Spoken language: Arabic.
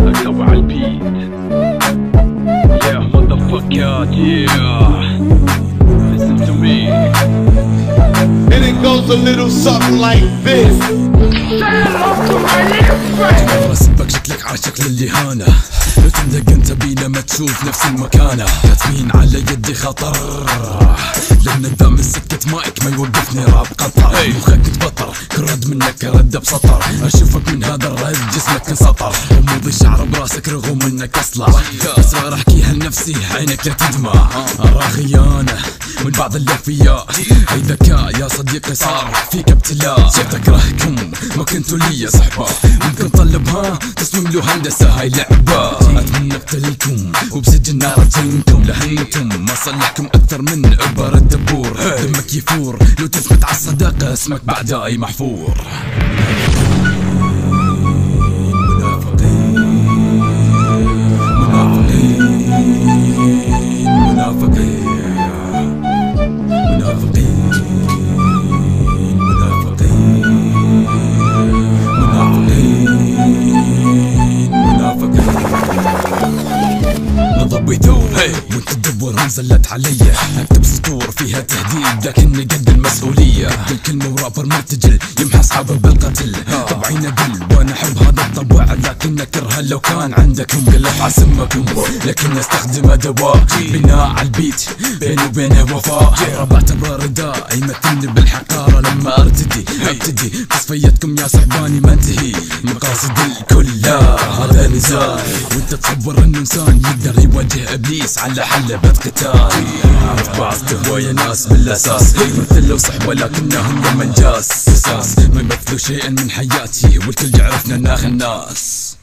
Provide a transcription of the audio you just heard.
اكتب على البيت. Yeah motherfucker, yeah. Listen to me. And it goes a little something like this. رسمك شكلك عاشق للإهانة، لو تندق انت بينا ما تشوف نفس المكانة. كاتمين على يدي خطر، لأن الذا من سكة مايك ما يوقفني راب قطر. مخك تبطر كرد منك رد بسطر، أشوفك من هذا الرد جسمك انسطر. رموضي شعر براسك رغم انك اصلع، بس راح احكيها لنفسي عينك لا تدمع. أرى خيانة من بعض الأفياء، هي ذكاء يا صديقي صار فيك ابتلاء. صرت اكرهكم ما كنتوا لي صحبة، ممكن طلبها تصميم له هندسة هاي لعبة. اتمنى اقتلكم وبسجن نار ارجمكم، لهنتم ما صلحكم اكثر من ابر الدبور. دمك يفور لو تثبت على الصداقة، اسمك بعداي محفور. وانت تدور ونزلت علي، اكتب سطور فيها تهديد لكني قد المسؤولية. كل كلمة ورابر مرتجل يمحى اصحابه بالقتل، طبعي ندل وانا احب هذا الطبع، لكن اكرهه لو كان عندكم قلت عسمكم. لكن استخدم ادوات بناء على البيت، بيني وبينه وفاء. بعتبره رداء يمثلني بالحقارة لما ابتدي تصفيتكم يا صحباني ما انتهي. مقاصد الكل لا هذا نزال، وانت تصور انه انسان يقدر يواجه ابليس على حلبة قتال. عرف بعض تهوى يا ناس بالاساس، مثلوا صحبة لكنهم لما انجاز اساس. ما يمثلوا شيئا من حياتي والكل يعرفنا ناخ الناس.